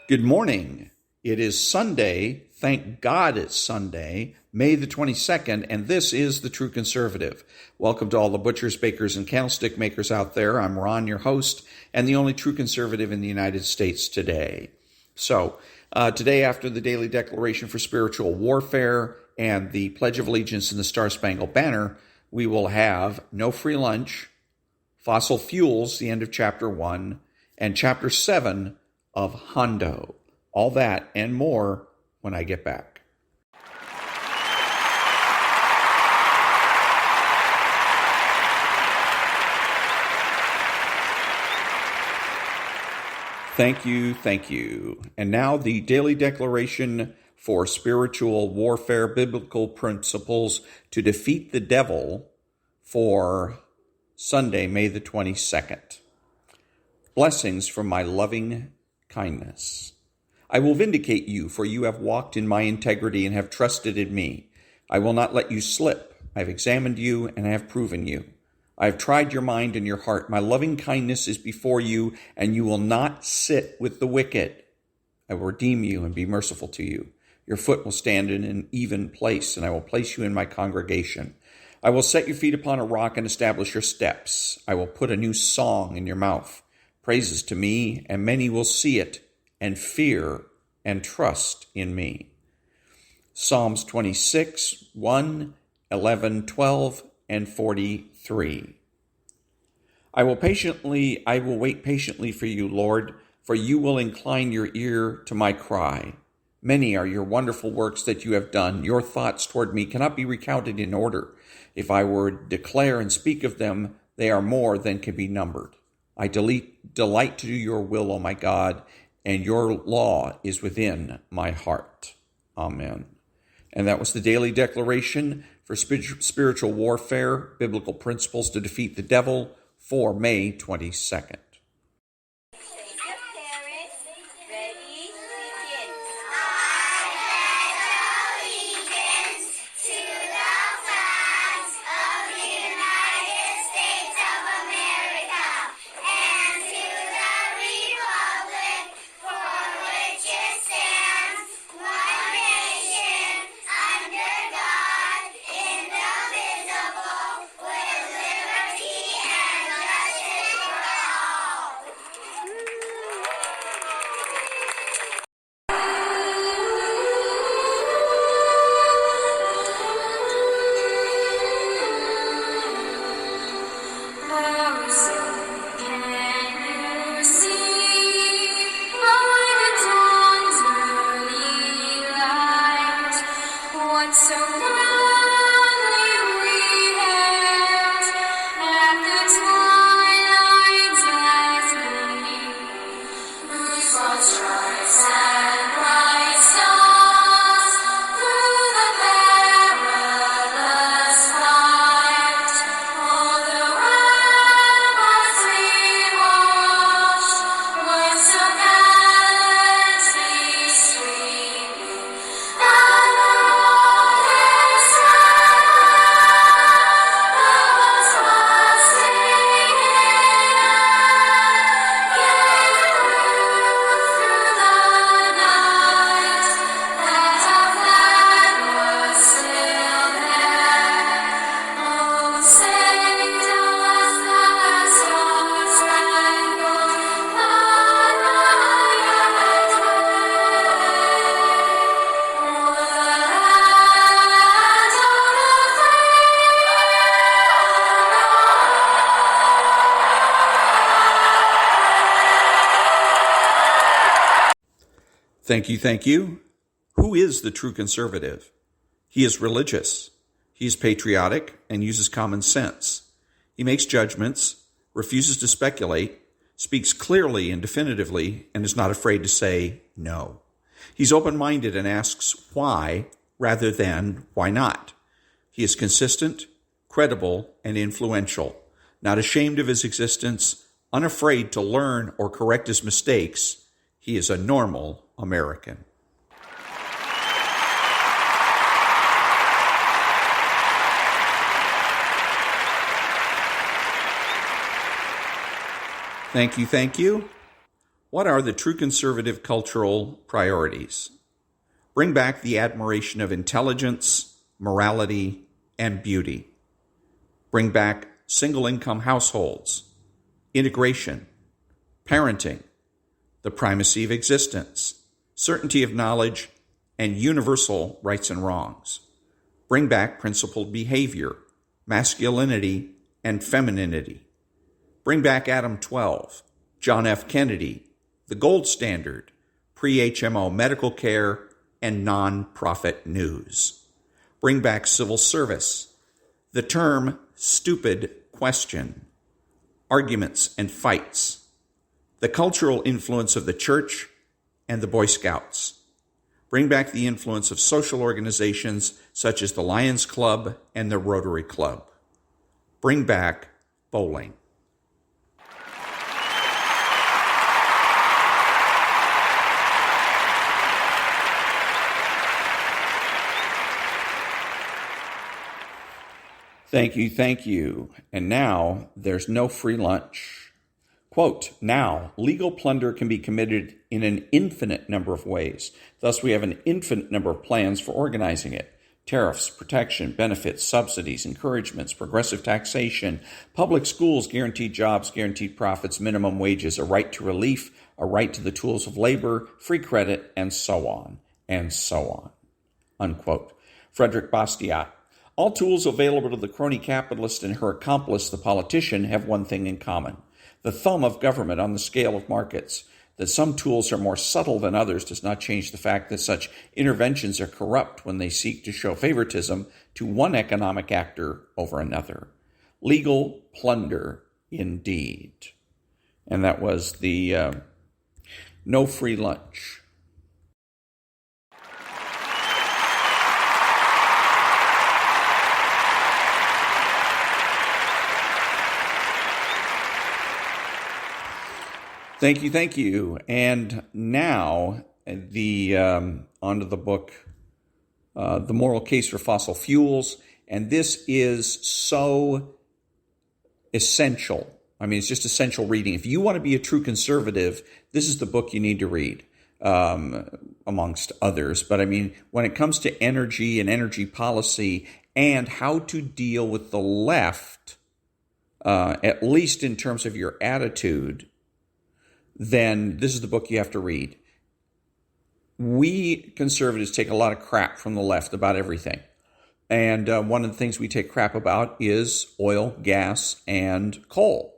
Good morning. It is Sunday. Thank God it's Sunday, May the 22nd, and this is The True Conservative. Welcome to all the butchers, bakers, and candlestick makers out there. I'm Ron, your host, and the only true conservative in the United States today. So, today after the Daily Declaration for Spiritual Warfare and the Pledge of Allegiance and the Star-Spangled Banner, we will have no free lunch, fossil fuels, the end of Chapter 1, and Chapter 7 of Hondo. All that and more when I get back. Thank you. And now the Daily Declaration for Spiritual Warfare, Biblical Principles to Defeat the Devil for Sunday, May the 22nd. Blessings from my loving kindness. I will vindicate you, for you have walked in my integrity and have trusted in me. I will not let you slip. I have examined you and I have proven you. I have tried your mind and your heart. My loving kindness is before you, and you will not sit with the wicked. I will redeem you and be merciful to you. Your foot will stand in an even place, and I will place you in my congregation. I will set your feet upon a rock and establish your steps. I will put a new song in your mouth, praises to me, and many will see it and fear and trust in me. Psalms 26, 1, 11, 12, and 43. I will wait patiently for you, Lord, for you will incline your ear to my cry. Many are your wonderful works that you have done. Your thoughts toward me cannot be recounted in order. If I were to declare and speak of them, they are more than can be numbered. I delight to do your will, O my God, and your law is within my heart. Amen. And that was the Daily Declaration for Spiritual Warfare, Biblical Principles to Defeat the Devil for May 22nd. Thank you. Who is the true conservative? He is religious. He is patriotic and uses common sense. He makes judgments, refuses to speculate, speaks clearly and definitively, and is not afraid to say no. He's open-minded and asks why rather than why not. He is consistent, credible, and influential, not ashamed of his existence, unafraid to learn or correct his mistakes. He is a normal American. Thank you. What are the true conservative cultural priorities? Bring back the admiration of intelligence, morality, and beauty. Bring back single-income households, integration, parenting, the primacy of existence, certainty of knowledge, and universal rights and wrongs. Bring back principled behavior, masculinity, and femininity. Bring back Adam 12, John F. Kennedy, the gold standard, pre-HMO medical care, and non-profit news. Bring back civil service, the term stupid question, arguments and fights, the cultural influence of the church and the Boy Scouts. Bring back the influence of social organizations such as the Lions Club and the Rotary Club. Bring back bowling. Thank you. And now there's no free lunch. Quote, now, legal plunder can be committed in an infinite number of ways. Thus, we have an infinite number of plans for organizing it. Tariffs, protection, benefits, subsidies, encouragements, progressive taxation, public schools, guaranteed jobs, guaranteed profits, minimum wages, a right to relief, a right to the tools of labor, free credit, and so on, unquote. Frederick Bastiat. All tools available to the crony capitalist and her accomplice, the politician, have one thing in common. The thumb of government on the scale of markets. That some tools are more subtle than others does not change the fact that such interventions are corrupt when they seek to show favoritism to one economic actor over another. Legal plunder, indeed. And that was the no free lunch. Thank you. And now onto the book, The Moral Case for Fossil Fuels. And this is so essential. I mean, it's just essential reading. If you want to be a true conservative, this is the book you need to read, amongst others. But I mean, when it comes to energy and energy policy and how to deal with the left, at least in terms of your attitude, then this is the book you have to read. We conservatives take a lot of crap from the left about everything. And one of the things we take crap about is oil, gas, and coal.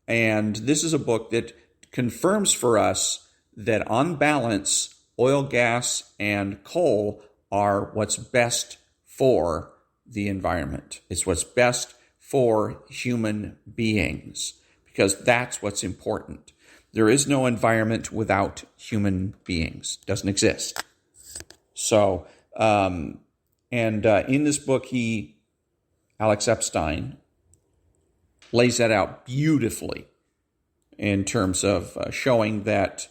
And this is a book that confirms for us that on balance, oil, gas, and coal are what's best for the environment. It's what's best for human beings, because that's what's important. There is no environment without human beings. It doesn't exist. So, in this book, Alex Epstein, lays that out beautifully in terms of showing that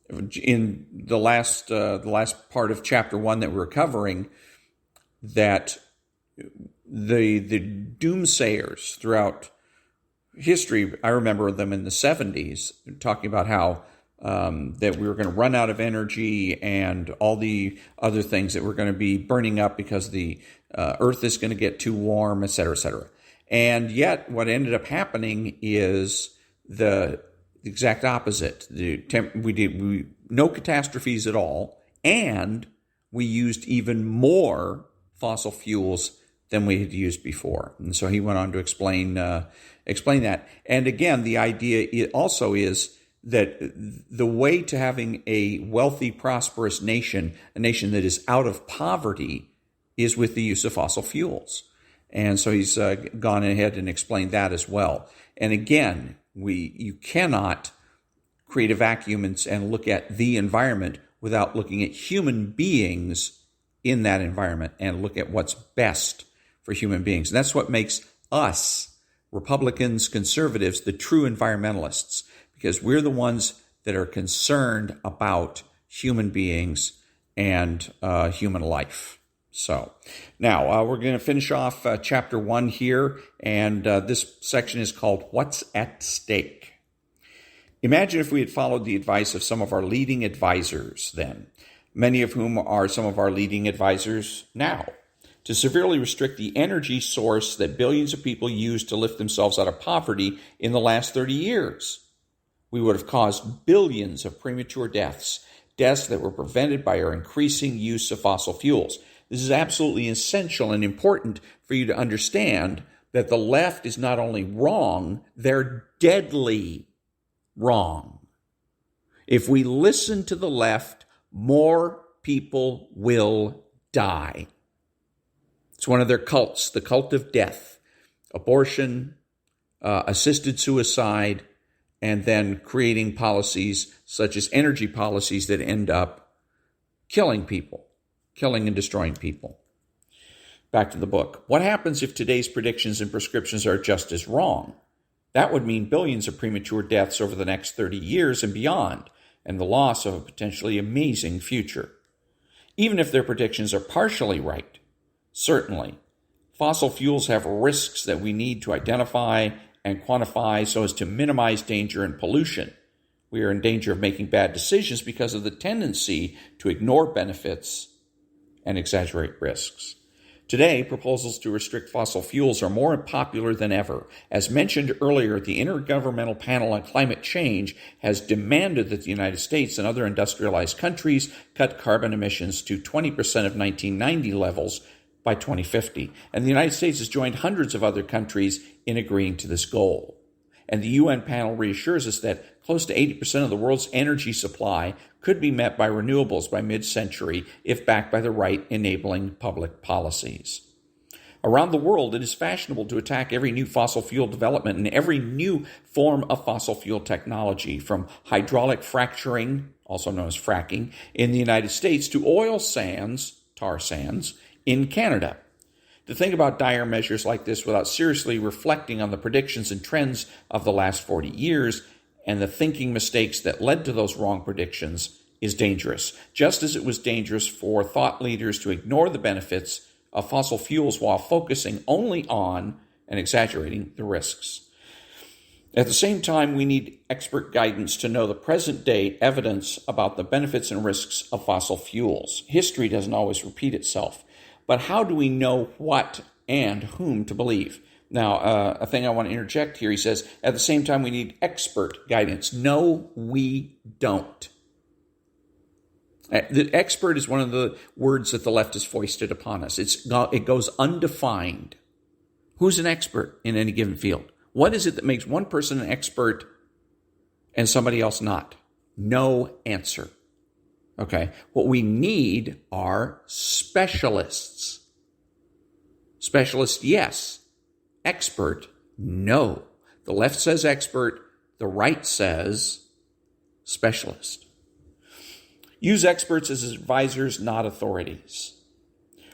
in the last part of chapter 1 that we're covering, that the doomsayers throughout history, I remember them in the 70s talking about how that we were going to run out of energy and all the other things that were going to be burning up because the earth is going to get too warm, et cetera, et cetera. And yet what ended up happening is the exact opposite. We no catastrophes at all, and we used even more fossil fuels than we had used before. And so he went on to explain that. And again, the idea also is that the way to having a wealthy, prosperous nation, a nation that is out of poverty, is with the use of fossil fuels. And so he's gone ahead and explained that as well. And again, you cannot create a vacuum and look at the environment without looking at human beings in that environment and look at what's best for human beings. And that's what makes us, Republicans, conservatives, the true environmentalists, because we're the ones that are concerned about human beings and human life. So now we're going to finish off chapter 1 here, and this section is called What's at Stake. Imagine if we had followed the advice of some of our leading advisors then, many of whom are some of our leading advisors now, to severely restrict the energy source that billions of people use to lift themselves out of poverty in the last 30 years. We would have caused billions of premature deaths that were prevented by our increasing use of fossil fuels. This is absolutely essential and important for you to understand that the left is not only wrong, they're deadly wrong. If we listen to the left, more people will die. It's one of their cults, the cult of death, abortion, assisted suicide, and then creating policies such as energy policies that end up killing people, killing and destroying people. Back to the book. What happens if today's predictions and prescriptions are just as wrong? That would mean billions of premature deaths over the next 30 years and beyond, and the loss of a potentially amazing future. Even if their predictions are partially right, certainly, fossil fuels have risks that we need to identify and quantify so as to minimize danger and pollution. We are in danger of making bad decisions because of the tendency to ignore benefits and exaggerate risks. Today, proposals to restrict fossil fuels are more popular than ever. As mentioned earlier, the Intergovernmental Panel on Climate Change has demanded that the United States and other industrialized countries cut carbon emissions to 20% of 1990 levels by 2050. And the United States has joined hundreds of other countries in agreeing to this goal. And the UN panel reassures us that close to 80% of the world's energy supply could be met by renewables by mid-century if backed by the right enabling public policies. Around the world, it is fashionable to attack every new fossil fuel development and every new form of fossil fuel technology, from hydraulic fracturing, also known as fracking, in the United States to oil sands, tar sands, in Canada. To think about dire measures like this without seriously reflecting on the predictions and trends of the last 40 years and the thinking mistakes that led to those wrong predictions is dangerous, just as it was dangerous for thought leaders to ignore the benefits of fossil fuels while focusing only on and exaggerating the risks. At the same time, we need expert guidance to know the present-day evidence about the benefits and risks of fossil fuels. History doesn't always repeat itself. But how do we know what and whom to believe? Now, a thing I want to interject here, he says, at the same time, we need expert guidance. No, we don't. The expert is one of the words that the left has foisted upon us. It goes undefined. Who's an expert in any given field? What is it that makes one person an expert and somebody else not? No answer. Okay, what we need are specialists. Specialist, yes. Expert, no. The left says expert, the right says specialist. Use experts as advisors, not authorities.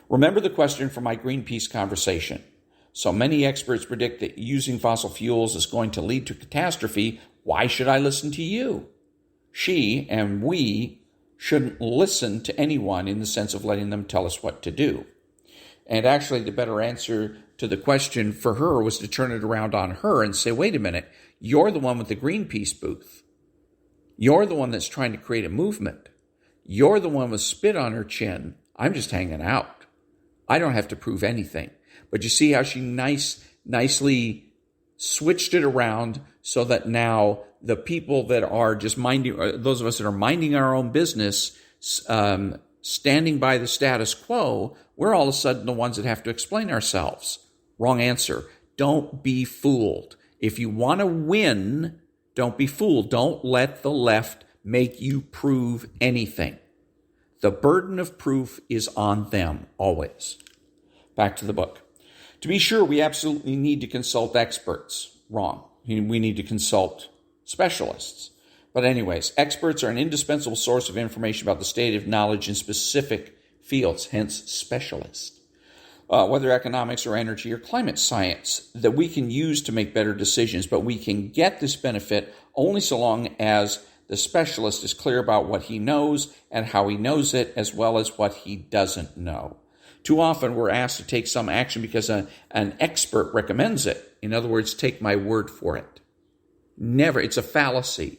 Remember the question from my Greenpeace conversation. So many experts predict that using fossil fuels is going to lead to catastrophe. Why should I listen to you? She and we shouldn't listen to anyone in the sense of letting them tell us what to do. And actually, the better answer to the question for her was to turn it around on her and say, wait a minute, you're the one with the Greenpeace booth. You're the one that's trying to create a movement. You're the one with spit on her chin. I'm just hanging out. I don't have to prove anything. But you see how she nicely switched it around so that now the people that are just minding, those of us that are minding our own business, standing by the status quo, we're all of a sudden the ones that have to explain ourselves. Wrong answer. Don't be fooled. If you want to win, don't be fooled. Don't let the left make you prove anything. The burden of proof is on them, always. Back to the book. To be sure, we absolutely need to consult experts. Wrong. We need to consult specialists. But anyways, experts are an indispensable source of information about the state of knowledge in specific fields, hence specialists. Whether economics or energy or climate science, that we can use to make better decisions, but we can get this benefit only so long as the specialist is clear about what he knows and how he knows it, as well as what he doesn't know. Too often we're asked to take some action because an expert recommends it. In other words, take my word for it. Never. It's a fallacy.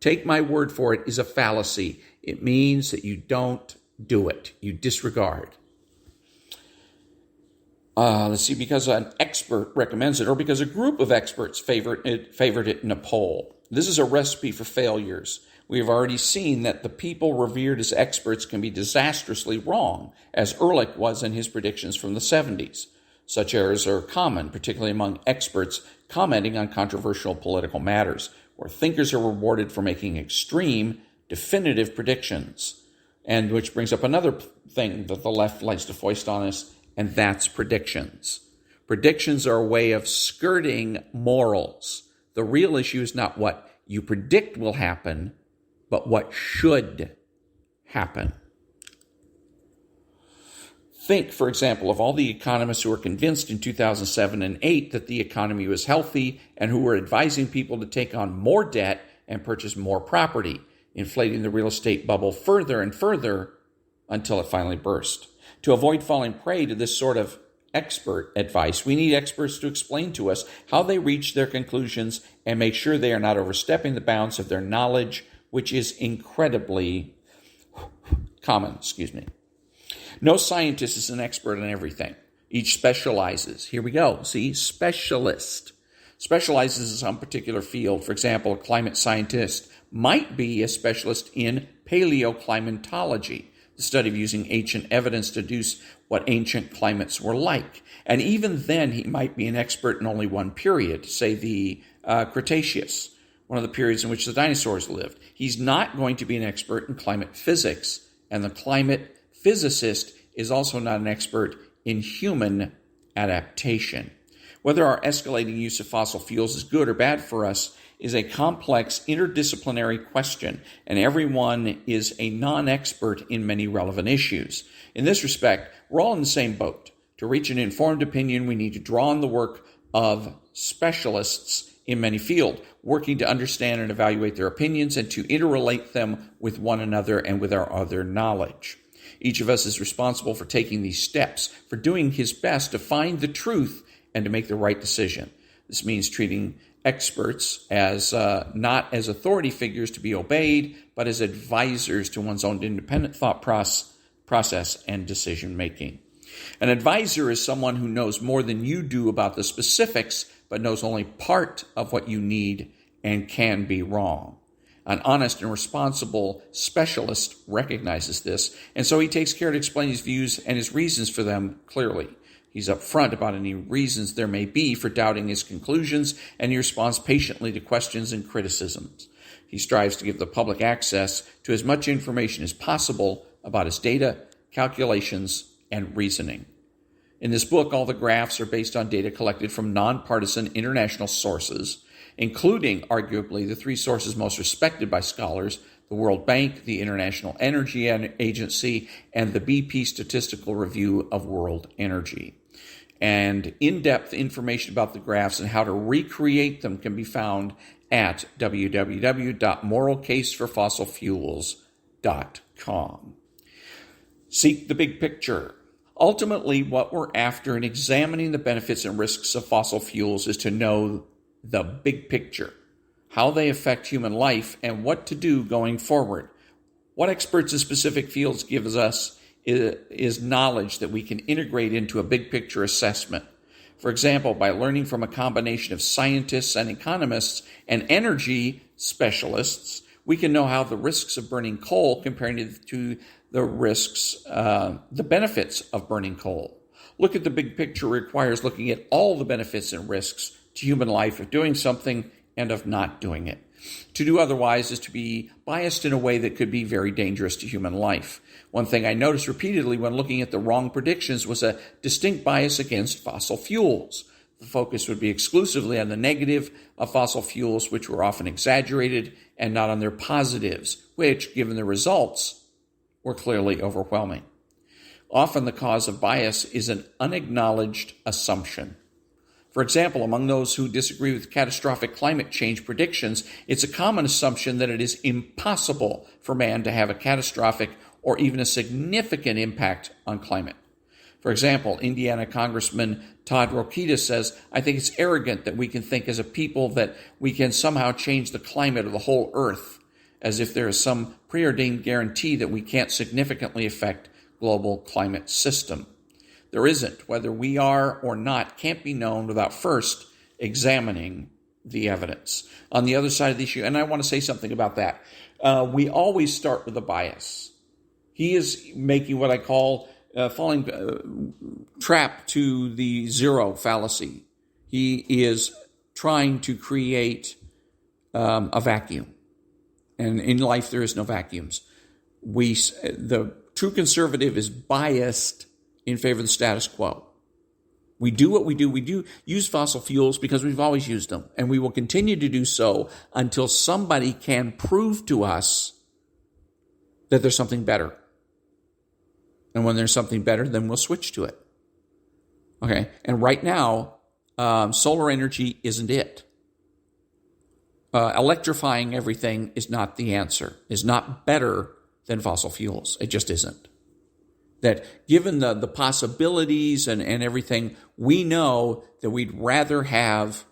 take my word for it, is a fallacy. It means that you don't do it. You disregard. Because an expert recommends it, or because a group of experts favored it in a poll. This is a recipe for failures. We have already seen that the people revered as experts can be disastrously wrong, as Ehrlich was in his predictions from the 70s. Such errors are common, particularly among experts commenting on controversial political matters, where thinkers are rewarded for making extreme, definitive predictions. And which brings up another thing that the left likes to foist on us, and that's predictions. Predictions are a way of skirting morals. The real issue is not what you predict will happen, but what should happen. Think, for example, of all the economists who were convinced in 2007 and 2008 that the economy was healthy and who were advising people to take on more debt and purchase more property, inflating the real estate bubble further and further until it finally burst. To avoid falling prey to this sort of expert advice, we need experts to explain to us how they reach their conclusions and make sure they are not overstepping the bounds of their knowledge, which is incredibly common. No scientist is an expert on everything. Each specializes. Here we go. See, specialist. Specializes in some particular field. For example, a climate scientist might be a specialist in paleoclimatology, the study of using ancient evidence to deduce what ancient climates were like. And even then, he might be an expert in only one period, say the Cretaceous, one of the periods in which the dinosaurs lived. He's not going to be an expert in climate physics, and the climate physicist is also not an expert in human adaptation. Whether our escalating use of fossil fuels is good or bad for us is a complex interdisciplinary question, and everyone is a non-expert in many relevant issues. In this respect, we're all in the same boat. To reach an informed opinion, we need to draw on the work of specialists in many fields, working to understand and evaluate their opinions and to interrelate them with one another and with our other knowledge. Each of us is responsible for taking these steps, for doing his best to find the truth and to make the right decision. This means treating experts as not as authority figures to be obeyed, but as advisors to one's own independent thought process and decision making. An advisor is someone who knows more than you do about the specifics, but knows only part of what you need and can be wrong. An honest and responsible specialist recognizes this, and so he takes care to explain his views and his reasons for them clearly. He's upfront about any reasons there may be for doubting his conclusions, and he responds patiently to questions and criticisms. He strives to give the public access to as much information as possible about his data, calculations, and reasoning. In this book, all the graphs are based on data collected from nonpartisan international sources, including, arguably, the three sources most respected by scholars: the World Bank, the International Energy Agency, and the BP Statistical Review of World Energy. And in-depth information about the graphs and how to recreate them can be found at www.moralcaseforfossilfuels.com. Seek the big picture. Ultimately, what we're after in examining the benefits and risks of fossil fuels is to know the big picture, how they affect human life, and what to do going forward. What experts in specific fields gives us is knowledge that we can integrate into a big picture assessment. For example, by learning from a combination of scientists and economists and energy specialists, we can know how the risks of burning coal compared to the risks, the benefits of burning coal. Look at the big picture requires looking at all the benefits and risks to human life of doing something and of not doing it. To do otherwise is to be biased in a way that could be very dangerous to human life. One thing I noticed repeatedly when looking at the wrong predictions was a distinct bias against fossil fuels. The focus would be exclusively on the negative of fossil fuels, which were often exaggerated, and not on their positives, which, given the results, were clearly overwhelming. Often the cause of bias is an unacknowledged assumption. For example, among those who disagree with catastrophic climate change predictions, it's a common assumption that it is impossible for man to have a catastrophic or even a significant impact on climate. For example, Indiana Congressman Todd Rokita says, "I think it's arrogant that we can think as a people that we can somehow change the climate of the whole earth. as if there is some preordained guarantee that we can't significantly affect global climate system. There isn't. Whether we are or not can't be known without first examining the evidence. On the other side of the issue, and I want to say something about that, we always start with a bias. He is making what I call falling trap to the zero fallacy. He is trying to create a vacuum. And in life, there is no vacuums. The true conservative is biased in favor of the status quo. We do what we do. We do use fossil fuels because we've always used them. And we will continue to do so until somebody can prove to us that there's something better. And when there's something better, then we'll switch to it. Okay? And right now, solar energy isn't it. Electrifying everything is not the answer, is not better than fossil fuels. It just isn't. That given the possibilities and everything, we know that we'd rather have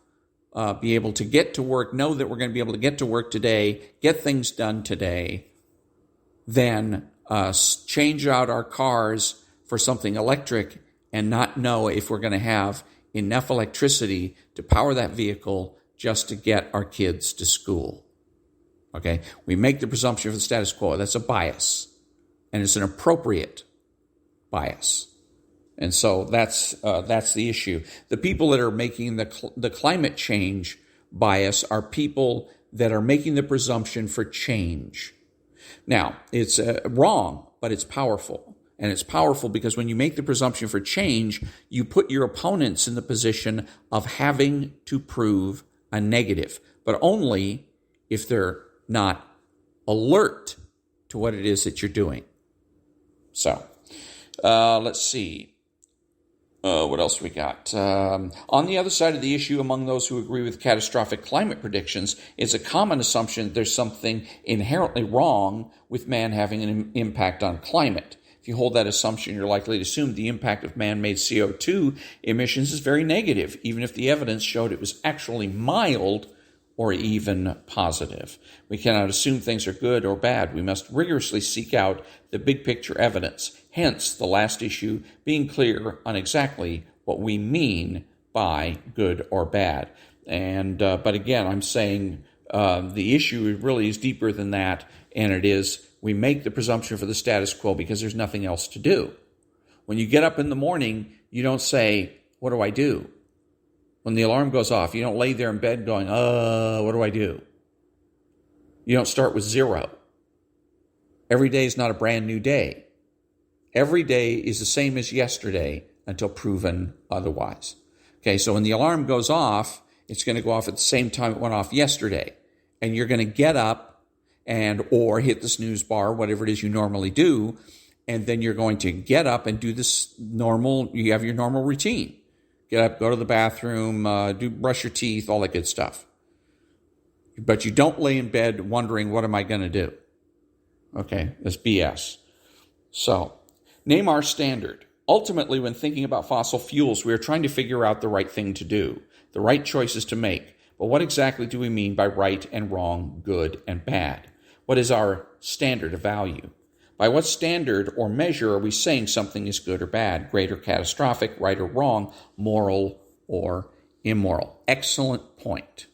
be able to get to work, know that we're going to be able to get to work today, get things done today, than change out our cars for something electric and not know if we're going to have enough electricity to power that vehicle just to get our kids to school. Okay? We make the presumption for the status quo. That's a bias. And it's an appropriate bias. And so that's the issue. The people that are making the climate change bias are people that are making the presumption for change. Now, it's wrong, but it's powerful. And it's powerful because when you make the presumption for change, you put your opponents in the position of having to prove a negative, but only if they're not alert to what it is that you're doing. So, let's see. What else we got? On the other side of the issue, among those who agree with catastrophic climate predictions, it's a common assumption that there's something inherently wrong with man having an impact on climate. If you hold that assumption, you're likely to assume the impact of man-made CO2 emissions is very negative, even if the evidence showed it was actually mild or even positive. We cannot assume things are good or bad. We must rigorously seek out the big picture evidence. Hence, the last issue being clear on exactly what we mean by good or bad. And but again, I'm saying the issue really is deeper than that, and it is we make the presumption for the status quo because there's nothing else to do. When you get up in the morning, you don't say, what do I do? When the alarm goes off, you don't lay there in bed going, what do I do? You don't start with zero. Every day is not a brand new day. Every day is the same as yesterday until proven otherwise. Okay, so when the alarm goes off, it's going to go off at the same time it went off yesterday. And you're going to get up or hit the snooze bar, whatever it is you normally do, and then you're going to get up and do this you have your normal routine. Get up, go to the bathroom, brush your teeth, all that good stuff. But you don't lay in bed wondering, what am I going to do? Okay, that's BS. So, name our standard. Ultimately, when thinking about fossil fuels, we are trying to figure out the right thing to do, the right choices to make. But what exactly do we mean by right and wrong, good and bad? What is our standard of value? By what standard or measure are we saying something is good or bad, great or catastrophic, right or wrong, moral or immoral? Excellent point.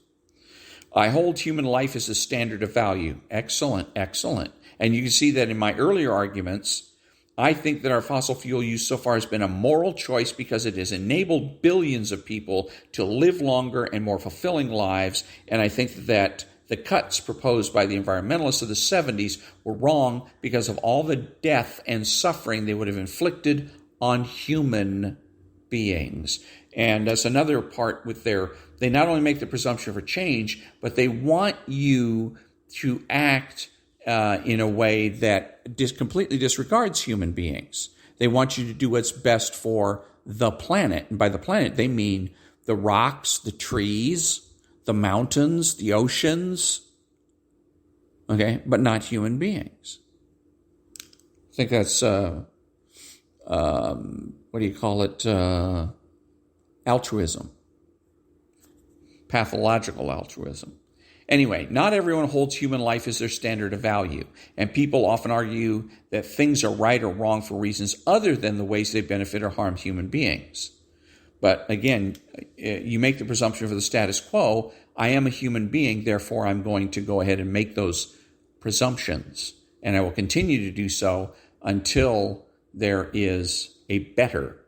I hold human life as a standard of value. Excellent, excellent. And you can see that in my earlier arguments, I think that our fossil fuel use so far has been a moral choice because it has enabled billions of people to live longer and more fulfilling lives. And I think that the cuts proposed by the environmentalists of the 70s were wrong because of all the death and suffering they would have inflicted on human beings. And that's another part with they not only make the presumption for change, but they want you to act in a way that completely disregards human beings. They want you to do what's best for the planet. And by the planet, they mean the rocks, the trees, the mountains, the oceans, okay, but not human beings. I think that's, altruism, pathological altruism. Anyway, not everyone holds human life as their standard of value, and people often argue that things are right or wrong for reasons other than the ways they benefit or harm human beings. But again, you make the presumption for the status quo. I am a human being, therefore I'm going to go ahead and make those presumptions, and I will continue to do so until there is a better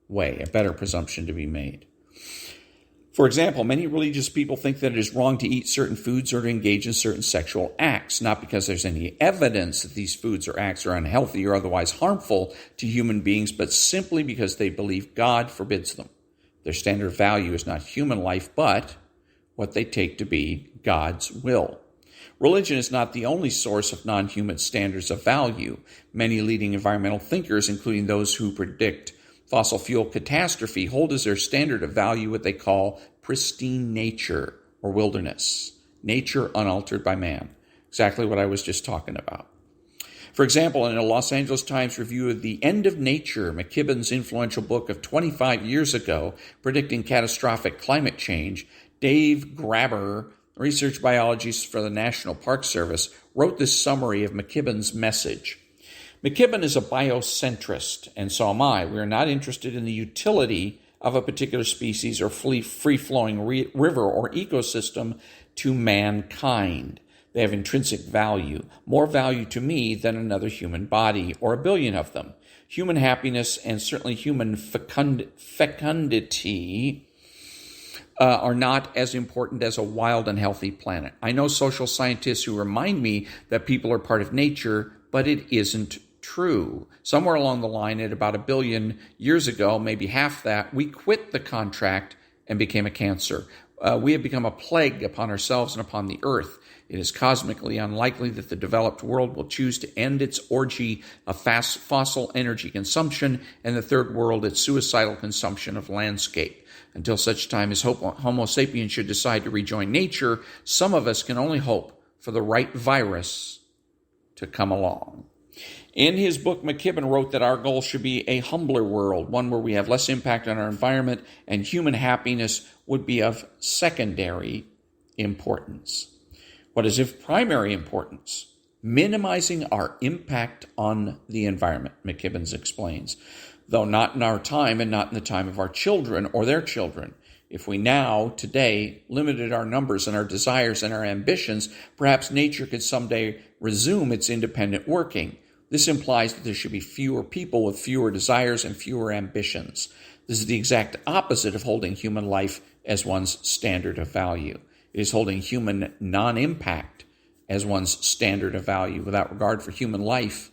way, a better presumption to be made. For example, many religious people think that it is wrong to eat certain foods or to engage in certain sexual acts, not because there's any evidence that these foods or acts are unhealthy or otherwise harmful to human beings, but simply because they believe God forbids them. Their standard of value is not human life, but what they take to be God's will. Religion is not the only source of non-human standards of value. Many leading environmental thinkers, including those who predict fossil fuel catastrophe, hold as their standard of value what they call pristine nature or wilderness, nature unaltered by man. Exactly what I was just talking about. For example, in a Los Angeles Times review of The End of Nature, McKibben's influential book of 25 years ago, predicting catastrophic climate change, Dave Graber, research biologist for the National Park Service, wrote this summary of McKibben's message. McKibben is a biocentrist, and so am I. We are not interested in the utility of a particular species or free-flowing river or ecosystem to mankind. They have intrinsic value, more value to me than another human body or a billion of them. Human happiness and certainly human fecundity are not as important as a wild and healthy planet. I know social scientists who remind me that people are part of nature, but it isn't true. Somewhere along the line, at about 1 billion years ago, maybe half that, we quit the contract and became a cancer. We have become a plague upon ourselves and upon the earth. It is cosmically unlikely that the developed world will choose to end its orgy of fossil energy consumption, and the third world its suicidal consumption of landscape. Until such time as Homo sapiens should decide to rejoin nature, some of us can only hope for the right virus to come along. In his book, McKibben wrote that our goal should be a humbler world, one where we have less impact on our environment and human happiness would be of secondary importance. What is of primary importance? Minimizing our impact on the environment, McKibben explains, though not in our time and not in the time of our children or their children. If we now, today, limited our numbers and our desires and our ambitions, perhaps nature could someday resume its independent working. This implies that there should be fewer people with fewer desires and fewer ambitions. This is the exact opposite of holding human life as one's standard of value. It is holding human non-impact as one's standard of value without regard for human life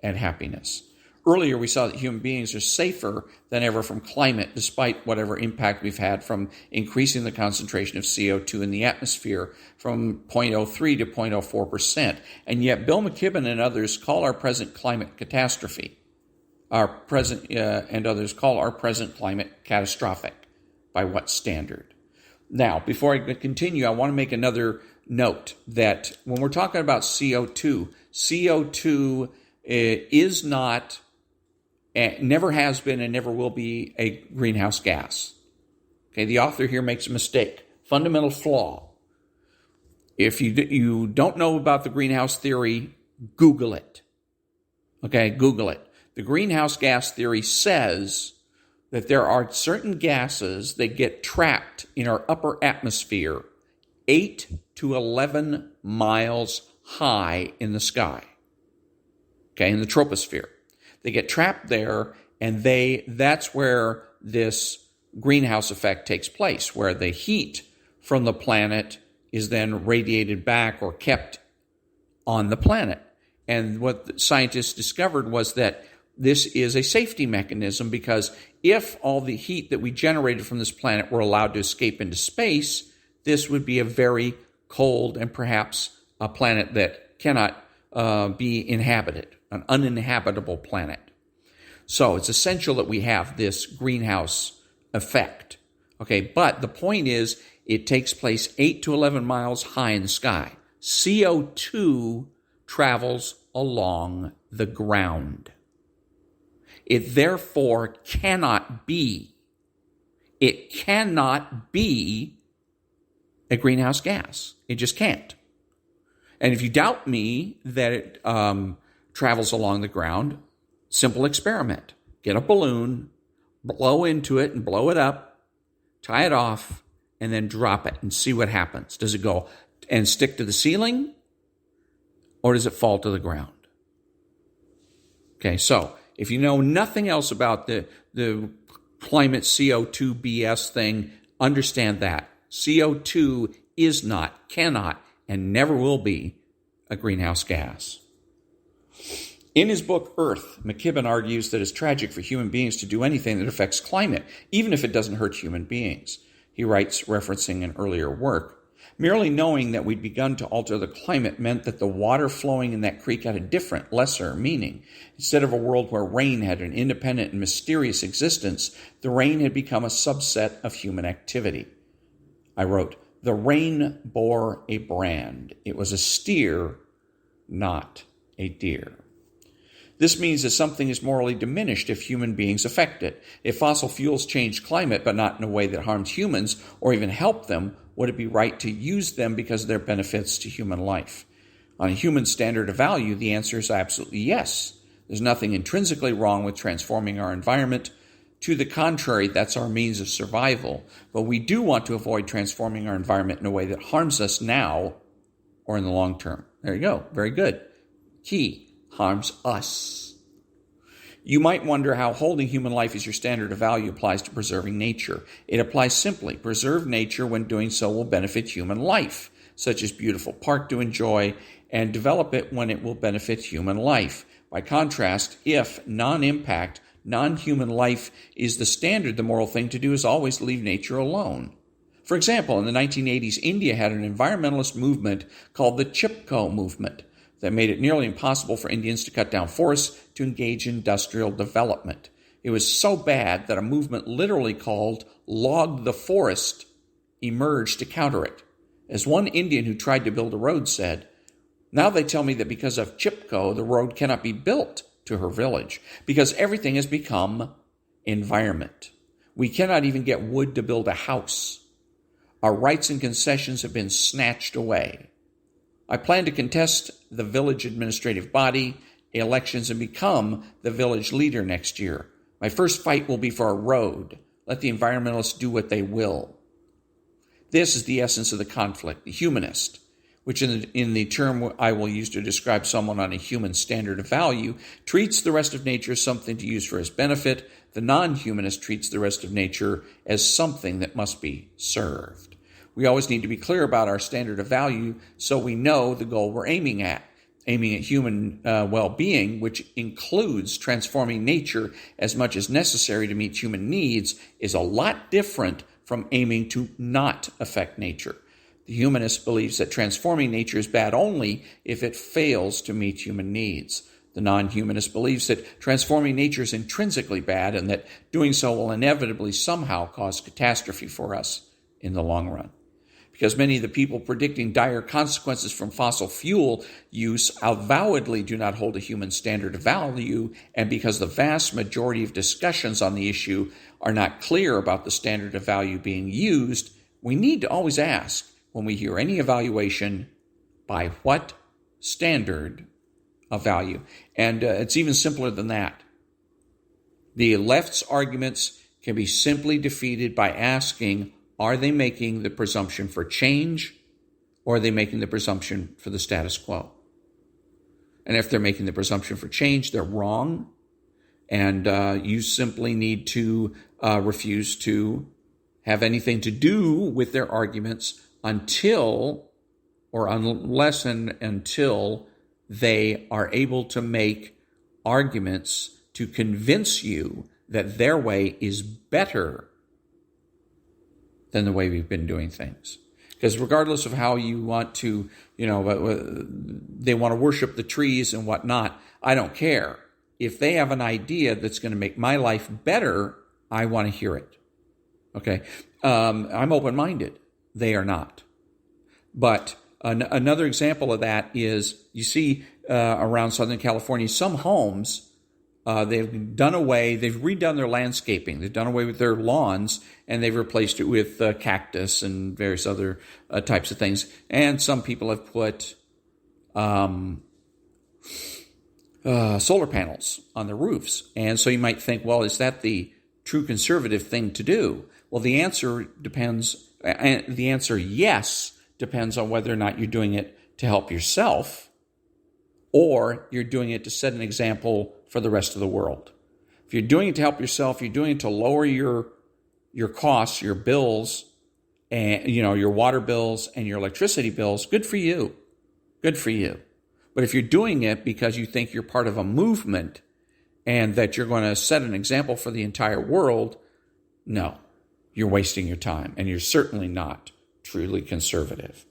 and happiness. Earlier, we saw that human beings are safer than ever from climate, despite whatever impact we've had from increasing the concentration of CO2 in the atmosphere from 0.03 to 0.04%. And yet, Bill McKibben and others call our present climate catastrophe. Others call our present climate catastrophic. By what standard? Now, before I continue, I want to make another note that when we're talking about CO2 is not, never has been, and never will be a greenhouse gas. Okay, the author here makes a mistake, fundamental flaw. If you don't know about the greenhouse theory, Google it. Okay, Google it. The greenhouse gas theory says that there are certain gases that get trapped in our upper atmosphere 8 to 11 miles high in the sky. Okay, in the troposphere. They get trapped there, and that's where this greenhouse effect takes place, where the heat from the planet is then radiated back or kept on the planet. And what scientists discovered was that this is a safety mechanism, because if all the heat that we generated from this planet were allowed to escape into space, this would be a very cold and perhaps a planet that cannot be inhabited, an uninhabitable planet. So it's essential that we have this greenhouse effect. Okay, but the point is it takes place 8 to 11 miles high in the sky. CO2 travels along the ground. It therefore cannot be a greenhouse gas. It just can't. And if you doubt me that it travels along the ground, simple experiment. Get a balloon, blow into it and blow it up, tie it off, and then drop it and see what happens. Does it go and stick to the ceiling, or does it fall to the ground? Okay, so if you know nothing else about the climate CO2 BS thing, understand that. CO2 is not, cannot, and never will be a greenhouse gas. In his book, Earth, McKibben argues that it's tragic for human beings to do anything that affects climate, even if it doesn't hurt human beings. He writes, referencing an earlier work, merely knowing that we'd begun to alter the climate meant that the water flowing in that creek had a different, lesser meaning. Instead of a world where rain had an independent and mysterious existence, the rain had become a subset of human activity. I wrote, the rain bore a brand. It was a steer, not a deer. This means that something is morally diminished if human beings affect it. If fossil fuels change climate, but not in a way that harms humans or even help them, would it be right to use them because of their benefits to human life? On a human standard of value, the answer is absolutely yes. There's nothing intrinsically wrong with transforming our environment. To the contrary, that's our means of survival. But we do want to avoid transforming our environment in a way that harms us now or in the long term. There you go. Very good. Key. Harms us. You might wonder how holding human life as your standard of value applies to preserving nature. It applies simply. Preserve nature when doing so will benefit human life, such as beautiful park to enjoy, and develop it when it will benefit human life. By contrast, if non-impact, non-human life is the standard, the moral thing to do is always leave nature alone. For example, in the 1980s, India had an environmentalist movement called the Chipko movement that made it nearly impossible for Indians to cut down forests to engage in industrial development. It was so bad that a movement literally called Log the Forest emerged to counter it. As one Indian who tried to build a road said, now they tell me that because of Chipko, the road cannot be built to her village, because everything has become environment. We cannot even get wood to build a house. Our rights and concessions have been snatched away. I plan to contest the village administrative body elections and become the village leader next year. My first fight will be for a road. Let the environmentalists do what they will. This is the essence of the conflict, the humanist, which in the term I will use to describe someone on a human standard of value, treats the rest of nature as something to use for his benefit. The non-humanist treats the rest of nature as something that must be served. We always need to be clear about our standard of value so we know the goal we're aiming at human well-being, which includes transforming nature as much as necessary to meet human needs, is a lot different from aiming to not affect nature. The humanist believes that transforming nature is bad only if it fails to meet human needs. The non-humanist believes that transforming nature is intrinsically bad and that doing so will inevitably somehow cause catastrophe for us in the long run. Because many of the people predicting dire consequences from fossil fuel use avowedly do not hold a human standard of value, and because the vast majority of discussions on the issue are not clear about the standard of value being used, we need to always ask, when we hear any evaluation, by what standard of value? And it's even simpler than that. The left's arguments can be simply defeated by asking, are they making the presumption for change, or are they making the presumption for the status quo? And if they're making the presumption for change, they're wrong, and you simply need to refuse to have anything to do with their arguments until they are able to make arguments to convince you that their way is better than the way we've been doing things. Because regardless of how you want to, they want to worship the trees and whatnot, I don't care. If they have an idea that's going to make my life better, I want to hear it. Okay? I'm open-minded. They are not. But another example of that is, you see around Southern California, some homes they've redone their landscaping. They've done away with their lawns, and they've replaced it with cactus and various other types of things. And some people have put solar panels on their roofs. And so you might think, well, is that the true conservative thing to do? Well, the answer depends. The answer, yes, depends on whether or not you're doing it to help yourself or you're doing it to set an example for the rest of the world. If you're doing it to help yourself, you're doing it to lower your costs, your bills, and your water bills and your electricity bills. Good for you. Good for you. But if you're doing it because you think you're part of a movement and that you're going to set an example for the entire world, no, you're wasting your time, and you're certainly not truly conservative.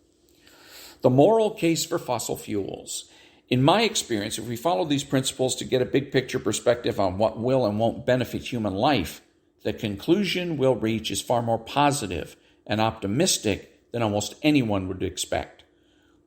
The moral case for fossil fuels. In my experience, if we follow these principles to get a big picture perspective on what will and won't benefit human life, the conclusion we'll reach is far more positive and optimistic than almost anyone would expect.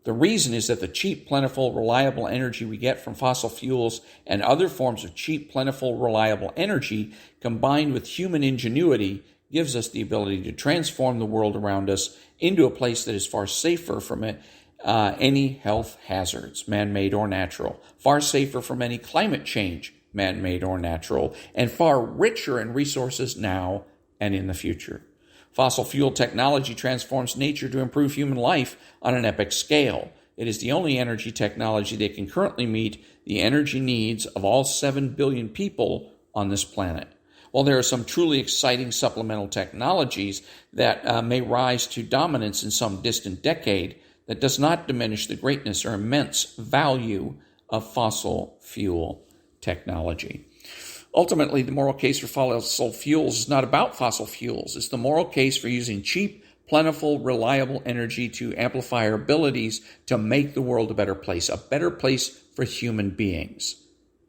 The reason is that the cheap, plentiful, reliable energy we get from fossil fuels and other forms of cheap, plentiful, reliable energy, combined with human ingenuity, gives us the ability to transform the world around us into a place that is far safer from any health hazards, man-made or natural, far safer from any climate change, man-made or natural, and far richer in resources now and in the future. Fossil fuel technology transforms nature to improve human life on an epic scale. It is the only energy technology that can currently meet the energy needs of all 7 billion people on this planet. While there are some truly exciting supplemental technologies that may rise to dominance in some distant decade, that does not diminish the greatness or immense value of fossil fuel technology. Ultimately, the moral case for fossil fuels is not about fossil fuels. It's the moral case for using cheap, plentiful, reliable energy to amplify our abilities to make the world a better place for human beings.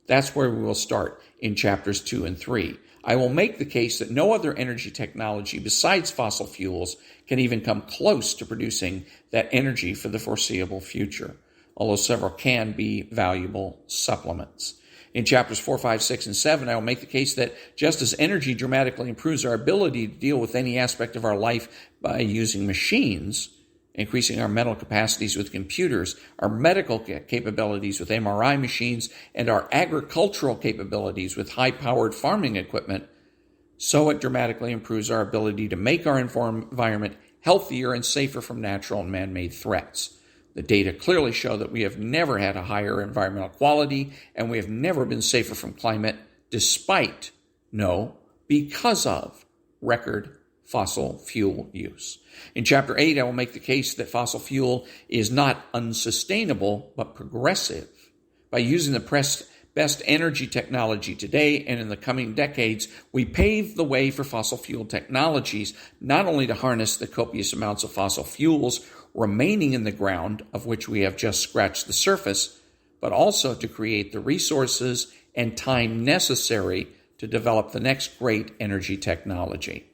That's where we will start in chapters 2 and 3. I will make the case that no other energy technology besides fossil fuels can even come close to producing that energy for the foreseeable future, although several can be valuable supplements. In chapters 4, 5, 6, and 7, I will make the case that just as energy dramatically improves our ability to deal with any aspect of our life by using machines, increasing our mental capacities with computers, our medical capabilities with MRI machines, and our agricultural capabilities with high-powered farming equipment, so it dramatically improves our ability to make our environment healthier and safer from natural and man-made threats. The data clearly show that we have never had a higher environmental quality, and we have never been safer from climate because of record fossil fuel use. In Chapter 8, I will make the case that fossil fuel is not unsustainable, but progressive. By using the best energy technology today and in the coming decades, we pave the way for fossil fuel technologies, not only to harness the copious amounts of fossil fuels remaining in the ground, of which we have just scratched the surface, but also to create the resources and time necessary to develop the next great energy technology.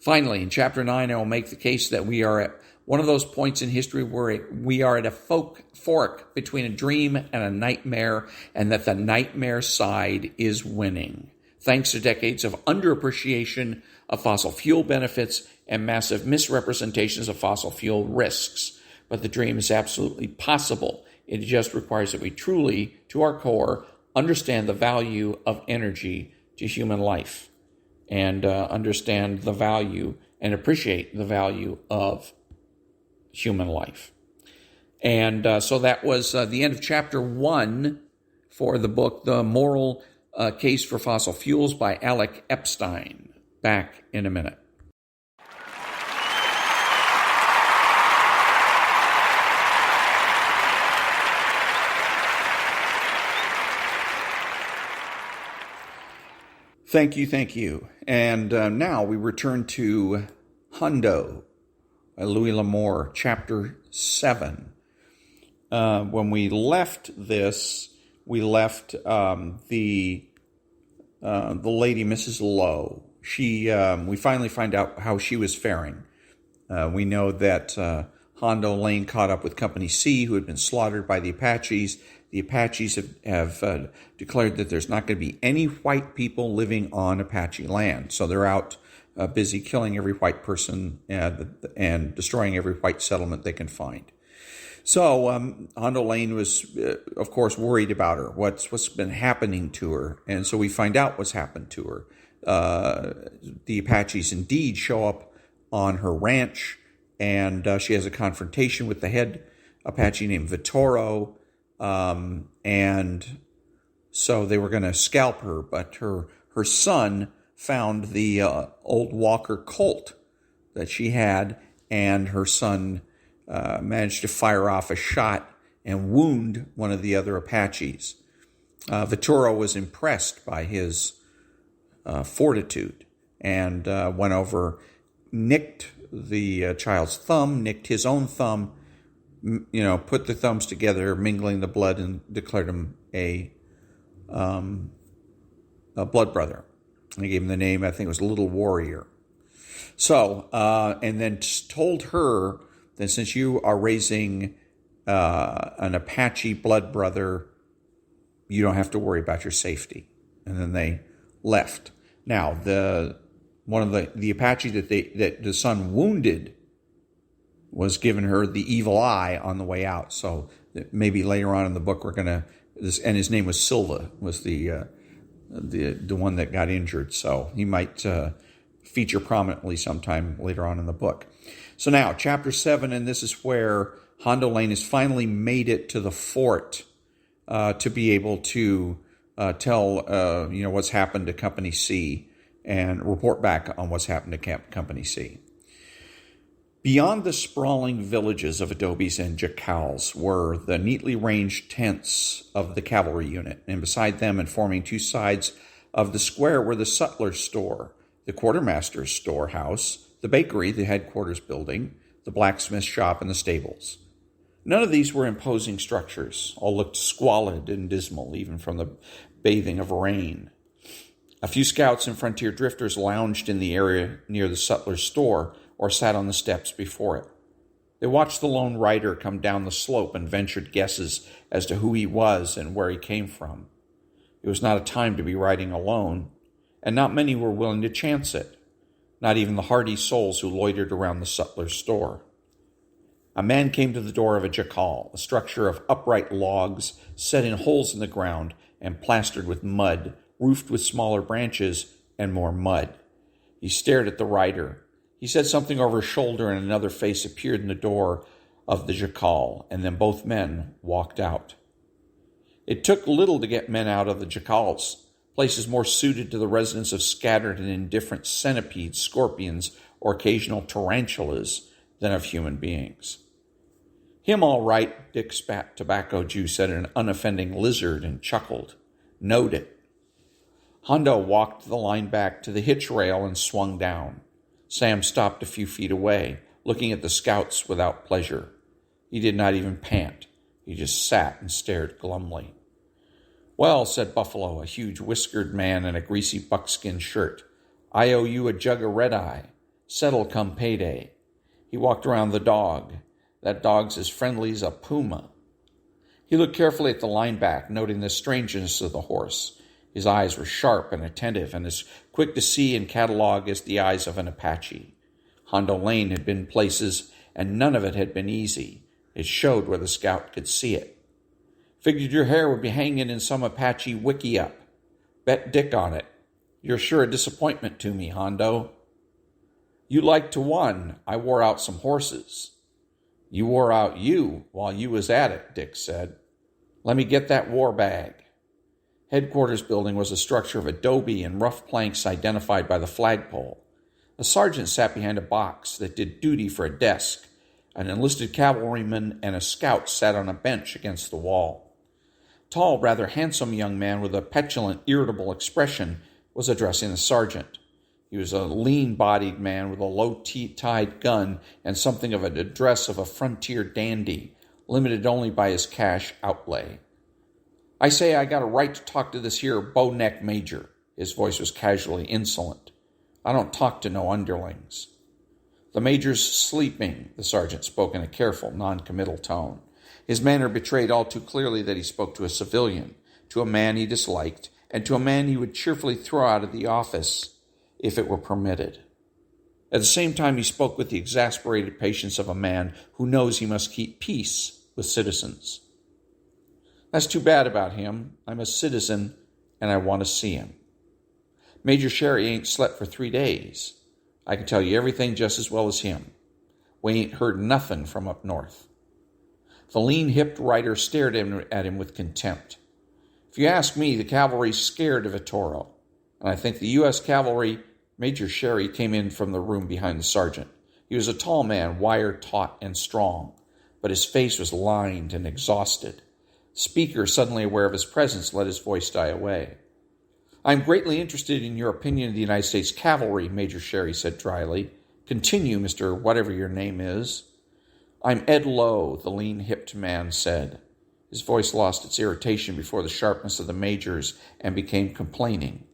Finally, in Chapter 9, I will make the case that we are at one of those points in history where we are at a fork between a dream and a nightmare, and that the nightmare side is winning, thanks to decades of underappreciation of fossil fuel benefits and massive misrepresentations of fossil fuel risks. But the dream is absolutely possible. It just requires that we truly, to our core, understand the value of energy to human life and understand the value and appreciate the value of human life. And so that was the end of Chapter 1 for the book, The Moral Case for Fossil Fuels by Alec Epstein. Back in a minute. Thank you. And now we return to Hondo by Louis L'Amour, Chapter 7. When we left this, we left the lady, Mrs. Lowe. We finally find out how she was faring. We know that Hondo Lane caught up with Company C, who had been slaughtered by the Apaches, the Apaches have declared that there's not going to be any white people living on Apache land. So they're out busy killing every white person and destroying every white settlement they can find. So Hondo Lane was, of course, worried about her, what's been happening to her. And so we find out what's happened to her. The Apaches indeed show up on her ranch, and she has a confrontation with the head Apache named Vitoro. And so they were going to scalp her, but her son found the old Walker Colt that she had, and her son managed to fire off a shot and wound one of the other Apaches. Vitoro was impressed by his fortitude and went over, nicked the child's thumb, nicked his own thumb, put the thumbs together, mingling the blood, and declared him a blood brother. And he gave him the name, I think it was Little Warrior. So, and then told her that since you are raising an Apache blood brother, you don't have to worry about your safety. And then they left. Now, one of the Apache that the son wounded was giving her the evil eye on the way out. So maybe later on in the book and his name was Silva, was the one that got injured. So he might feature prominently sometime later on in the book. So now, chapter 7, and this is where Hondo Lane has finally made it to the fort to be able to tell what's happened to Company C and report back on what's happened to Company C. Beyond the sprawling villages of adobes and jacals were the neatly ranged tents of the cavalry unit, and beside them and forming two sides of the square were the sutler's store, the quartermaster's storehouse, the bakery, the headquarters building, the blacksmith shop, and the stables. None of these were imposing structures. All looked squalid and dismal, even from the bathing of rain. A few scouts and frontier drifters lounged in the area near the sutler's store or sat on the steps before it. They watched the lone rider come down the slope and ventured guesses as to who he was and where he came from. It was not a time to be riding alone, and not many were willing to chance it, not even the hardy souls who loitered around the sutler's store. A man came to the door of a jacal, a structure of upright logs set in holes in the ground and plastered with mud, roofed with smaller branches and more mud. He stared at the rider. He said something over his shoulder, and another face appeared in the door of the jacal, and then both men walked out. It took little to get men out of the jacals, places more suited to the residence of scattered and indifferent centipedes, scorpions, or occasional tarantulas than of human beings. "Him all right," Dick Spat Tobacco Jew said, an unoffending lizard, and chuckled. "Knowed it." Hondo walked the line back to the hitch rail and swung down. Sam stopped a few feet away, looking at the scouts without pleasure. He did not even pant. He just sat and stared glumly. "Well," said Buffalo, a huge whiskered man in a greasy buckskin shirt, "I owe you a jug of red-eye. Settle come payday." He walked around the dog. "That dog's as friendly as a puma." He looked carefully at the line back, noting the strangeness of the horse. His eyes were sharp and attentive, and as quick to see and catalog as the eyes of an Apache. Hondo Lane had been places, and none of it had been easy. It showed where the scout could see it. "Figured your hair would be hanging in some Apache wiki-up. Bet Dick on it. You're sure a disappointment to me, Hondo." "You like to one. I wore out some horses." "You wore out you while you was at it," Dick said. "Let me get that war bag." Headquarters building was a structure of adobe and rough planks identified by the flagpole. A sergeant sat behind a box that did duty for a desk. An enlisted cavalryman and a scout sat on a bench against the wall. A tall, rather handsome young man with a petulant, irritable expression was addressing the sergeant. He was a lean-bodied man with a low-tied gun and something of an address of a frontier dandy, limited only by his cash outlay. "I say I got a right to talk to this here bow-neck major." His voice was casually insolent. "I don't talk to no underlings." "The major's sleeping," the sergeant spoke in a careful, non-committal tone. His manner betrayed all too clearly that he spoke to a civilian, to a man he disliked, and to a man he would cheerfully throw out of the office if it were permitted. At the same time, he spoke with the exasperated patience of a man who knows he must keep peace with citizens. That's too bad about him. I'm a citizen, and I want to see him. Major Sherry ain't slept for 3 days. I can tell you everything just as well as him. We ain't heard nothing from up north. The lean-hipped rider stared at him with contempt. If you ask me, the cavalry's scared of a Toro, and I think the U.S. cavalry. Major Sherry came in from the room behind the sergeant. He was a tall man, wire-taut and strong, but his face was lined and exhausted. The speaker, suddenly aware of his presence, let his voice die away. I'm greatly interested in your opinion of the United States cavalry, Major Sherry said dryly. Continue, Mr. Whatever your name is. I'm Ed Lowe, the lean-hipped man said. His voice lost its irritation before the sharpness of the major's and became complaining.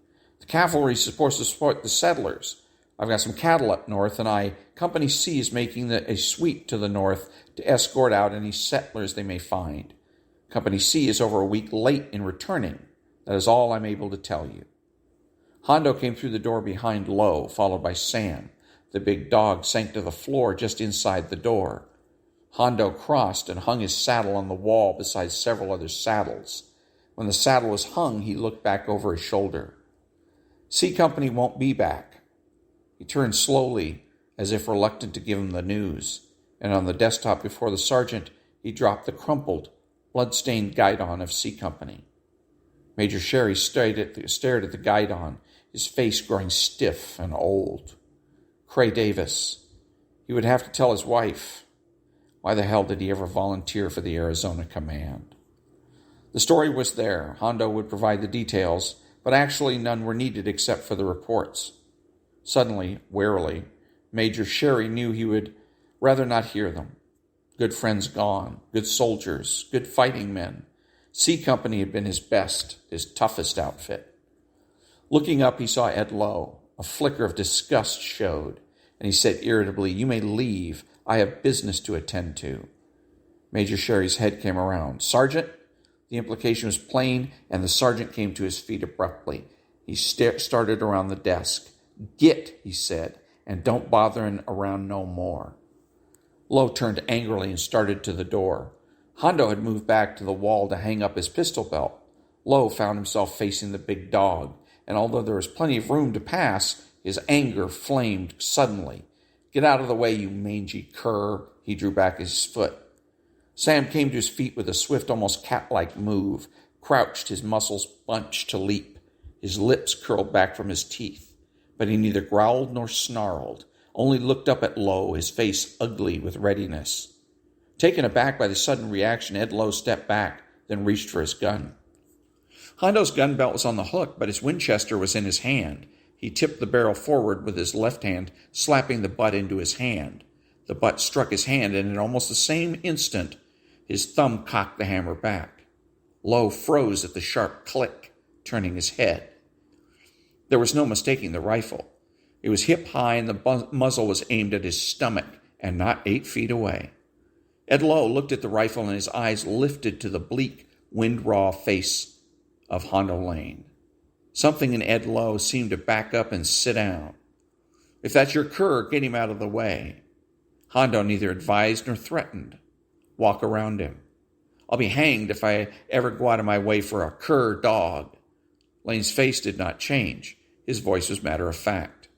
The cavalry is supposed to support the settlers. I've got some cattle up north, and Company C is making a sweep to the north to escort out any settlers they may find. Company C is over a week late in returning. That is all I'm able to tell you. Hondo came through the door behind Lowe, followed by Sam. The big dog sank to the floor just inside the door. Hondo crossed and hung his saddle on the wall beside several other saddles. When the saddle was hung, he looked back over his shoulder. C Company won't be back. He turned slowly, as if reluctant to give him the news, and on the desktop before the sergeant, he dropped the crumpled, blood-stained guidon of C Company. Major Sherry stared at the guidon, his face growing stiff and old. Cray Davis. He would have to tell his wife. Why the hell did he ever volunteer for the Arizona Command? The story was there. Hondo would provide the details, but actually none were needed except for the reports. Suddenly, warily, Major Sherry knew he would rather not hear them. Good friends gone, good soldiers, good fighting men. C Company had been his best, his toughest outfit. Looking up, he saw Ed Lowe. A flicker of disgust showed, and he said irritably, "You may leave. I have business to attend to." Major Sherry's head came around. "Sergeant?" The implication was plain, and the sergeant came to his feet abruptly. He started around the desk. "Get," he said, "and don't bother around no more." Lowe turned angrily and started to the door. Hondo had moved back to the wall to hang up his pistol belt. Lowe found himself facing the big dog, and although there was plenty of room to pass, his anger flamed suddenly. "Get out of the way, you mangy cur." He drew back his foot. Sam came to his feet with a swift, almost cat-like move, crouched, his muscles bunched to leap. His lips curled back from his teeth, but he neither growled nor snarled, only looked up at Lowe, his face ugly with readiness. Taken aback by the sudden reaction, Ed Lowe stepped back, then reached for his gun. Hondo's gun belt was on the hook, but his Winchester was in his hand. He tipped the barrel forward with his left hand, slapping the butt into his hand. The butt struck his hand, and in almost the same instant, his thumb cocked the hammer back. Lowe froze at the sharp click, turning his head. There was no mistaking the rifle. It was hip high, and the muzzle was aimed at his stomach, and not 8 feet away. Ed Lowe looked at the rifle, and his eyes lifted to the bleak, wind-raw face of Hondo Lane. Something in Ed Lowe seemed to back up and sit down. "If that's your cur, get him out of the way." Hondo neither advised nor threatened. Walk around him. "I'll be hanged if I ever go out of my way for a cur dog." Lane's face did not change. His voice was matter of fact.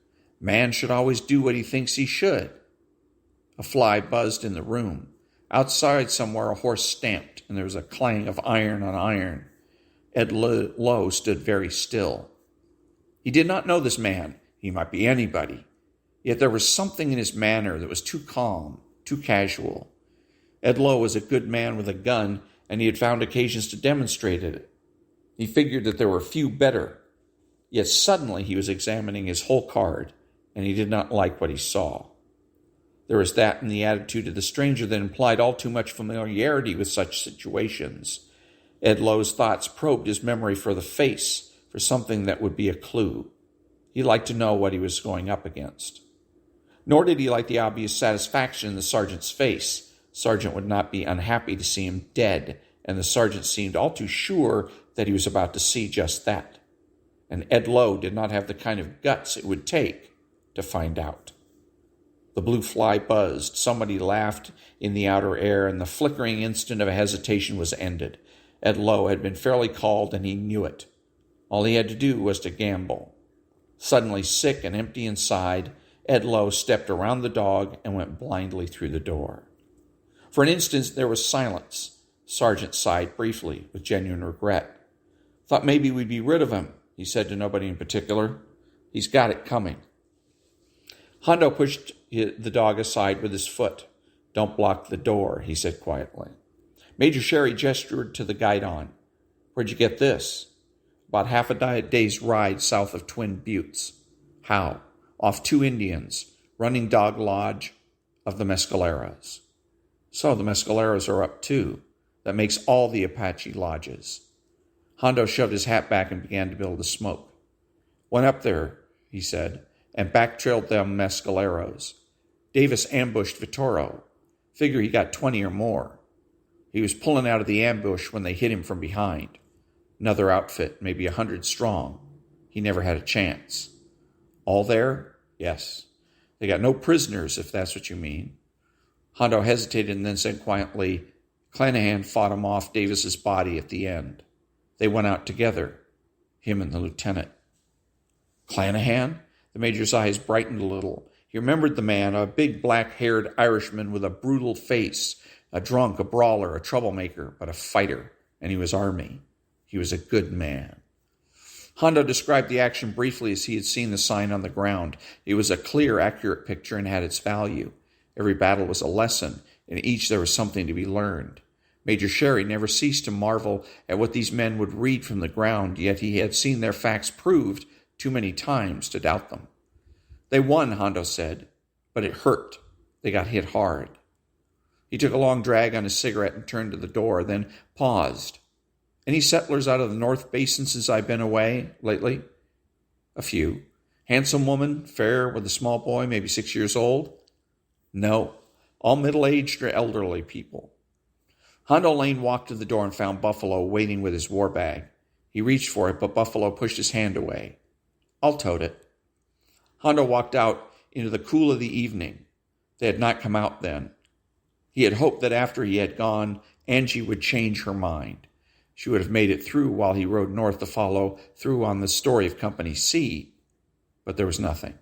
"Man should always do what he thinks he should." A fly buzzed in the room. Outside somewhere a horse stamped, and there was a clang of iron on iron. Ed Lowe stood very still. He did not know this man. He might be anybody. Yet there was something in his manner that was too calm, too casual. Ed Lowe was a good man with a gun, and he had found occasions to demonstrate it. He figured that there were few better. Yet suddenly he was examining his whole card, and he did not like what he saw. There was that in the attitude of the stranger that implied all too much familiarity with such situations. Ed Lowe's thoughts probed his memory for the face, for something that would be a clue. He liked to know what he was going up against. Nor did he like the obvious satisfaction in the sergeant's face. Sergeant would not be unhappy to see him dead, and the sergeant seemed all too sure that he was about to see just that. And Ed Lowe did not have the kind of guts it would take to find out. The blue fly buzzed, somebody laughed in the outer air, and the flickering instant of hesitation was ended. Ed Lowe had been fairly called, and he knew it. All he had to do was to gamble. Suddenly sick and empty inside, Ed Lowe stepped around the dog and went blindly through the door. For an instant there was silence. Sergeant sighed briefly with genuine regret. "Thought maybe we'd be rid of him," he said to nobody in particular. "He's got it coming." Hondo pushed the dog aside with his foot. "Don't block the door," he said quietly. Major Sherry gestured to the guidon. "Where'd you get this?" "About half a day's ride south of Twin Buttes." "How?" "Off 2 Indians, running dog lodge of the Mescaleras." "So the Mescaleras are up too. That makes all the Apache lodges." Hondo shoved his hat back and began to build a smoke. "Went up there," he said, "and back-trailed them Mescaleros. Davis ambushed Vitoro. Figure he got 20 or more. He was pulling out of the ambush when they hit him from behind. Another outfit, maybe 100 strong. He never had a chance." "All there?" "Yes. They got no prisoners, if that's what you mean." Hondo hesitated and then said quietly, "Clanahan fought him off Davis's body at the end. They went out together, him and the lieutenant." "Clanahan?" The major's eyes brightened a little. He remembered the man, a big black-haired Irishman with a brutal face, a drunk, a brawler, a troublemaker, but a fighter, and he was Army. He was a good man. Hondo described the action briefly as he had seen the sign on the ground. It was a clear, accurate picture and had its value. Every battle was a lesson. In each there was something to be learned. Major Sherry never ceased to marvel at what these men would read from the ground, yet he had seen their facts proved too many times to doubt them. "They won," Hondo said, "but it hurt. They got hit hard." He took a long drag on his cigarette and turned to the door, then paused. "Any settlers out of the North Basin since I've been away lately?" "A few." "Handsome woman, fair, with a small boy, maybe 6 years old?" "No. All middle-aged or elderly people." Hondo Lane walked to the door and found Buffalo waiting with his war bag. He reached for it, but Buffalo pushed his hand away. "I'll tote it." Hondo walked out into the cool of the evening. They had not come out then. He had hoped that after he had gone, Angie would change her mind. She would have made it through while he rode north to follow through on the story of Company C, but there was nothing.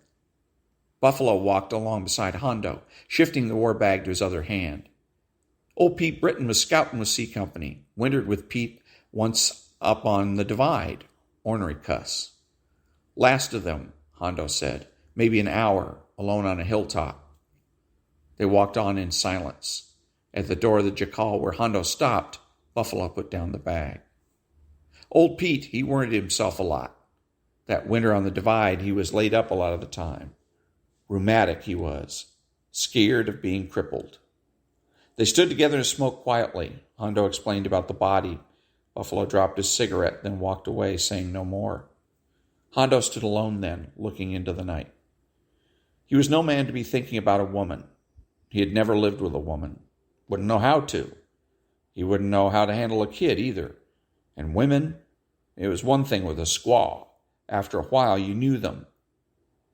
Buffalo walked along beside Hondo, shifting the war bag to his other hand. Old Pete Britton was scouting with C Company, wintered with Pete once up on the divide. Ornery cuss. "Last of them," Hondo said. "Maybe an hour, alone on a hilltop." They walked on in silence. At the door of the jacal where Hondo stopped, Buffalo put down the bag. Old Pete, he worried himself a lot. That winter on the divide, he was laid up a lot of the time. Rheumatic he was, scared of being crippled. They stood together and smoked quietly. Hondo explained about the body. Buffalo dropped his cigarette, then walked away, saying no more. Hondo stood alone then, looking into the night. He was no man to be thinking about a woman. He had never lived with a woman. Wouldn't know how to. He wouldn't know how to handle a kid either. And women, it was one thing with a squaw. After a while, you knew them.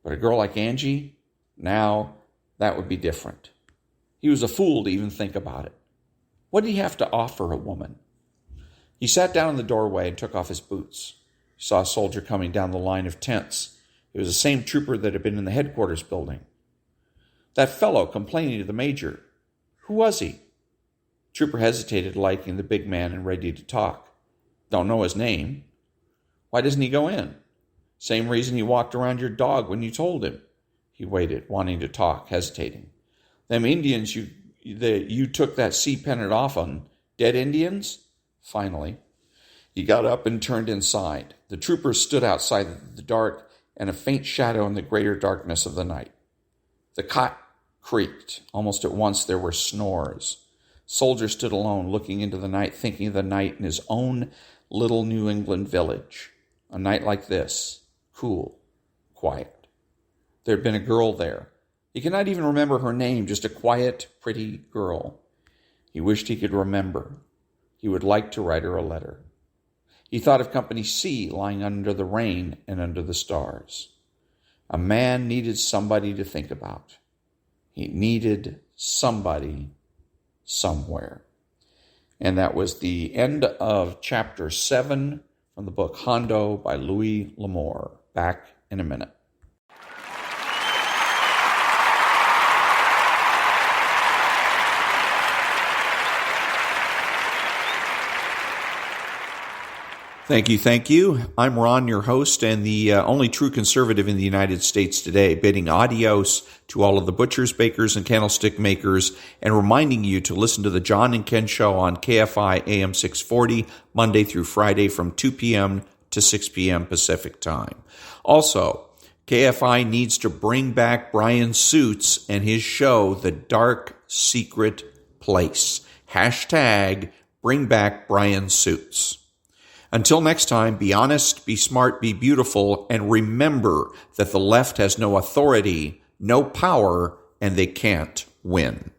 But a girl like Angie, now, that would be different. He was a fool to even think about it. What did he have to offer a woman? He sat down in the doorway and took off his boots. He saw a soldier coming down the line of tents. It was the same trooper that had been in the headquarters building. That fellow complaining to the major. Who was he? Trooper hesitated, liking the big man and ready to talk. Don't know his name. Why doesn't he go in? Same reason he walked around your dog when you told him. He waited, wanting to talk, hesitating. Them Indians you took that sea pennant off on, dead Indians? Finally, he got up and turned inside. The troopers stood outside the dark and a faint shadow in the greater darkness of the night. The cot creaked. Almost at once there were snores. Soldier stood alone, looking into the night, thinking of the night in his own little New England village. A night like this, cool, quiet. There had been a girl there. He could not even remember her name, just a quiet, pretty girl. He wished he could remember. He would like to write her a letter. He thought of Company C lying under the rain and under the stars. A man needed somebody to think about. He needed somebody somewhere. And that was the end of chapter 7 from the book Hondo by Louis L'Amour. Back in a minute. Thank you. I'm Ron, your host, and the only true conservative in the United States today, bidding adios to all of the butchers, bakers, and candlestick makers, and reminding you to listen to the John and Ken Show on KFI AM 640, Monday through Friday from 2 p.m. to 6 p.m. Pacific Time. Also, KFI needs to bring back Brian Suits and his show, The Dark Secret Place. Hashtag bring back Brian Suits. Until next time, be honest, be smart, be beautiful, and remember that the left has no authority, no power, and they can't win.